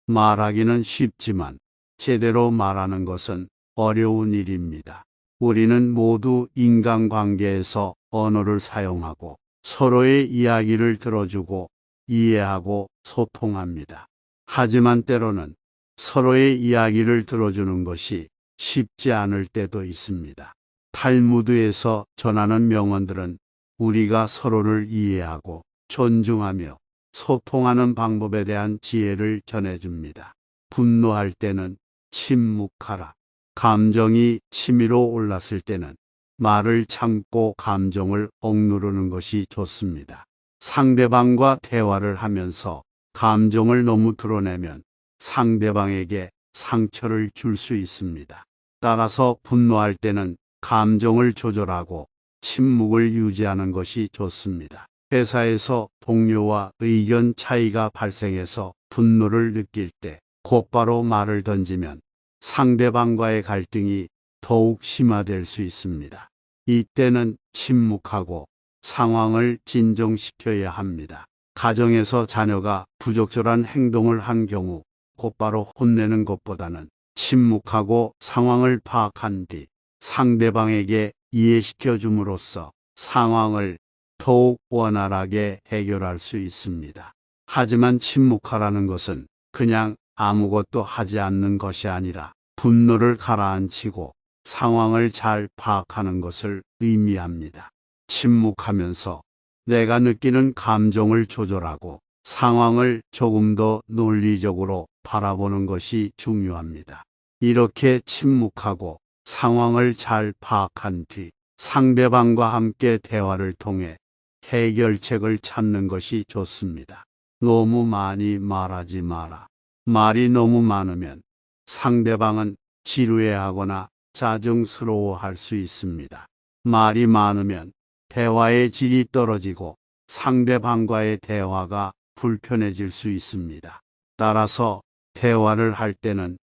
말하기는 쉽지만 제대로 말하는 것은 어려운 일입니다. 우리는 모두 인간관계에서 언어를 사용하고 서로의 이야기를 들어주고 이해하고 소통합니다. 하지만 때로는 서로의 이야기를 들어주는 것이 쉽지 않을 때도 있습니다. 탈무드에서 전하는 명언들은 우리가 서로를 이해하고 존중하며 소통하는 방법에 대한 지혜를 전해줍니다. 분노할 때는 침묵하라. 감정이 치밀어 올랐을 때는 말을 참고 감정을 억누르는 것이 좋습니다. 상대방과 대화를 하면서 감정을 너무 드러내면 상대방에게 상처를 줄 수 있습니다. 따라서 분노할 때는 감정을 조절하고 침묵을 유지하는 것이 좋습니다. 회사에서 동료와 의견 차이가 발생해서 분노를 느낄 때 곧바로 말을 던지면 상대방과의 갈등이 더욱 심화될 수 있습니다. 이때는 침묵하고 상황을 진정시켜야 합니다. 가정에서 자녀가 부적절한 행동을 한 경우 곧바로 혼내는 것보다는 침묵하고 상황을 파악한 뒤 상대방에게 이해시켜 줌으로써 상황을 더욱 원활하게 해결할 수 있습니다. 하지만 침묵하라는 것은 그냥 아무것도 하지 않는 것이 아니라 분노를 가라앉히고 상황을 잘 파악하는 것을 의미합니다. 침묵하면서 내가 느끼는 감정을 조절하고 상황을 조금 더 논리적으로 바라보는 것이 중요합니다. 이렇게 침묵하고 상황을 잘 파악한 뒤 상대방과 함께 대화를 통해 해결책을 찾는 것이 좋습니다. 너무 많이 말하지 마라. 말이 너무 많으면 상대방은 지루해하거나 짜증스러워할 수 있습니다. 말이 많으면 대화의 질이 떨어지고 상대방과의 대화가 불편해질 수 있습니다. 따라서 대화를 할 때는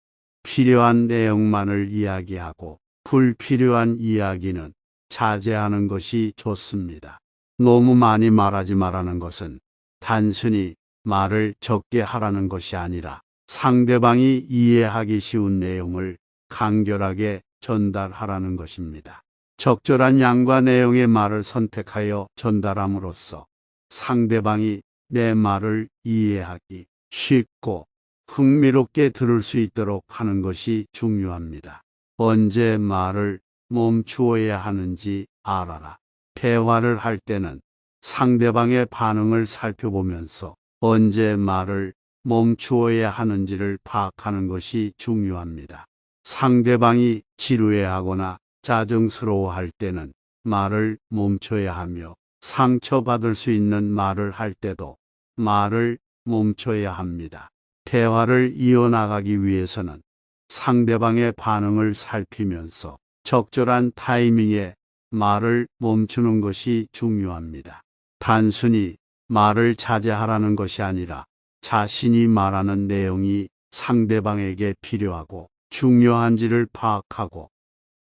필요한 내용만을 이야기하고 불필요한 이야기는 자제하는 것이 좋습니다. 너무 많이 말하지 말라는 것은 단순히 말을 적게 하라는 것이 아니라 상대방이 이해하기 쉬운 내용을 간결하게 전달하라는 것입니다. 적절한 양과 내용의 말을 선택하여 전달함으로써 상대방이 내 말을 이해하기 쉽고 흥미롭게 들을 수 있도록 하는 것이 중요합니다. 언제 말을 멈추어야 하는지 알아라. 대화를 할 때는 상대방의 반응을 살펴보면서 언제 말을 멈추어야 하는지를 파악하는 것이 중요합니다. 상대방이 지루해하거나 짜증스러워할 때는 말을 멈춰야 하며 상처받을 수 있는 말을 할 때도 말을 멈춰야 합니다. 대화를 이어나가기 위해서는 상대방의 반응을 살피면서 적절한 타이밍에 말을 멈추는 것이 중요합니다. 단순히 말을 자제하라는 것이 아니라 자신이 말하는 내용이 상대방에게 필요하고 중요한지를 파악하고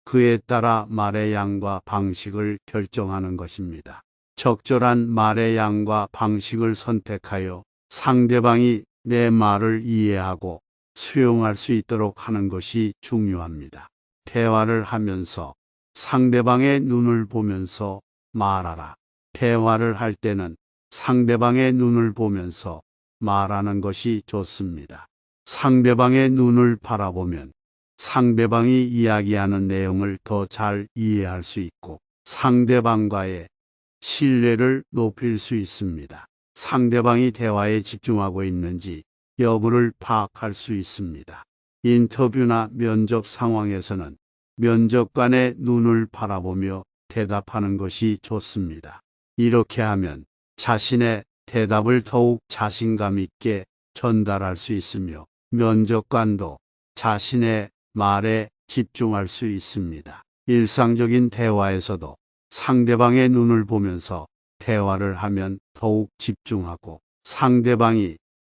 그에 따라 말의 양과 방식을 결정하는 것입니다. 적절한 말의 양과 방식을 선택하여 상대방이 내 말을 이해하고 수용할 수 있도록 하는 것이 중요합니다. 대화를 하면서 상대방의 눈을 보면서 말하라. 대화를 할 때는 상대방의 눈을 보면서 말하는 것이 좋습니다. 상대방의 눈을 바라보면 상대방이 이야기하는 내용을 더 잘 이해할 수 있고 상대방과의 신뢰를 높일 수 있습니다. 상대방이 대화에 집중하고 있는지 여부를 파악할 수 있습니다. 인터뷰나 면접 상황에서는 면접관의 눈을 바라보며 대답하는 것이 좋습니다. 이렇게 하면 자신의 대답을 더욱 자신감 있게 전달할 수 있으며 면접관도 자신의 말에 집중할 수 있습니다. 일상적인 대화에서도 상대방의 눈을 보면서 대화를 하면 더욱 집중하고 상대방이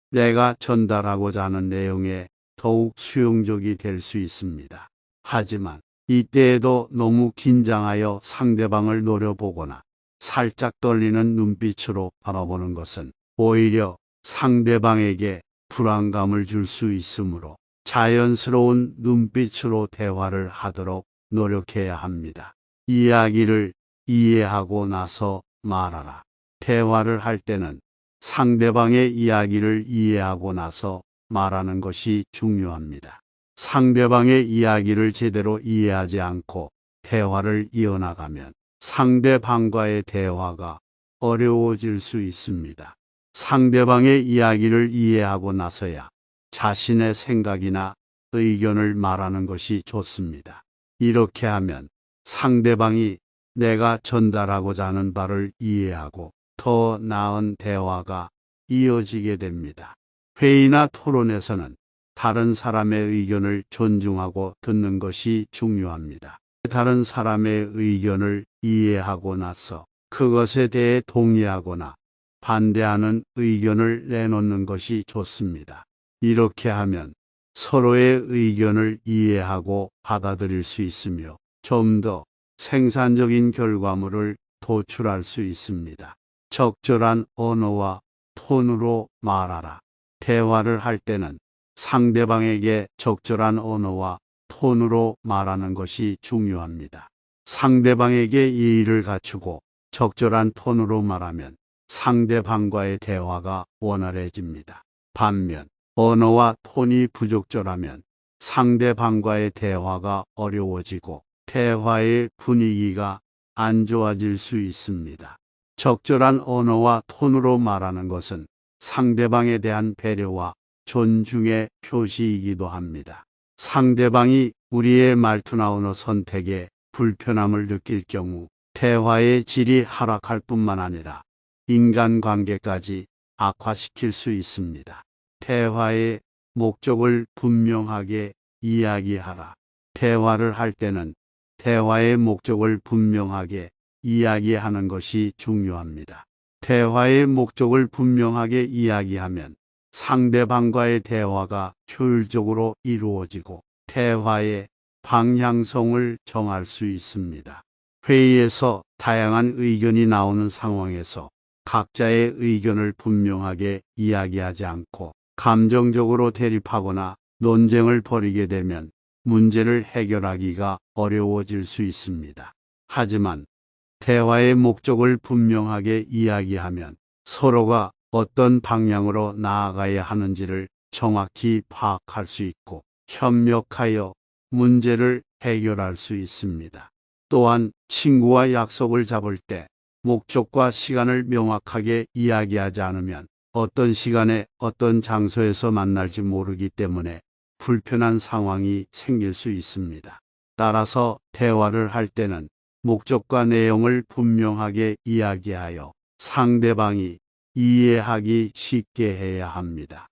내가 전달하고자 하는 내용에 더욱 수용적이 될 수 있습니다. 하지만 이때에도 너무 긴장하여 상대방을 노려보거나 살짝 떨리는 눈빛으로 바라보는 것은 오히려 상대방에게 불안감을 줄 수 있으므로 자연스러운 눈빛으로 대화를 하도록 노력해야 합니다. 이야기를 이해하고 나서 말하라. 대화를 할 때는 상대방의 이야기를 이해하고 나서 말하는 것이 중요합니다. 상대방의 이야기를 제대로 이해하지 않고 대화를 이어나가면 상대방과의 대화가 어려워질 수 있습니다. 상대방의 이야기를 이해하고 나서야 자신의 생각이나 의견을 말하는 것이 좋습니다. 이렇게 하면 상대방이 내가 전달하고자 하는 바를 이해하고 더 나은 대화가 이어지게 됩니다. 회의나 토론에서는 다른 사람의 의견을 존중하고 듣는 것이 중요합니다. 다른 사람의 의견을 이해하고 나서 그것에 대해 동의하거나 반대하는 의견을 내놓는 것이 좋습니다. 이렇게 하면 서로의 의견을 이해하고 받아들일 수 있으며 좀 더 생산적인 결과물을 도출할 수 있습니다. 적절한 언어와 톤으로 말하라. 대화를 할 때는 상대방에게 적절한 언어와 톤으로 말하는 것이 중요합니다. 상대방에게 예의를 갖추고 적절한 톤으로 말하면 상대방과의 대화가 원활해집니다. 반면 언어와 톤이 부적절하면 상대방과의 대화가 어려워지고 대화의 분위기가 안 좋아질 수 있습니다. 적절한 언어와 톤으로 말하는 것은 상대방에 대한 배려와 존중의 표시이기도 합니다. 상대방이 우리의 말투나 언어 선택에 불편함을 느낄 경우 대화의 질이 하락할 뿐만 아니라 인간관계까지 악화시킬 수 있습니다. 대화의 목적을 분명하게 이야기하라. 대화를 할 때는 대화의 목적을 분명하게 이야기하는 것이 중요합니다. 대화의 목적을 분명하게 이야기하면 상대방과의 대화가 효율적으로 이루어지고 대화의 방향성을 정할 수 있습니다. 회의에서 다양한 의견이 나오는 상황에서 각자의 의견을 분명하게 이야기하지 않고 감정적으로 대립하거나 논쟁을 벌이게 되면 문제를 해결하기가 어려워질 수 있습니다. 하지만 대화의 목적을 분명하게 이야기하면 서로가 어떤 방향으로 나아가야 하는지를 정확히 파악할 수 있고 협력하여 문제를 해결할 수 있습니다. 또한 친구와 약속을 잡을 때 목적과 시간을 명확하게 이야기하지 않으면 어떤 시간에 어떤 장소에서 만날지 모르기 때문에 불편한 상황이 생길 수 있습니다. 따라서 대화를 할 때는 목적과 내용을 분명하게 이야기하여 상대방이 이해하기 쉽게 해야 합니다.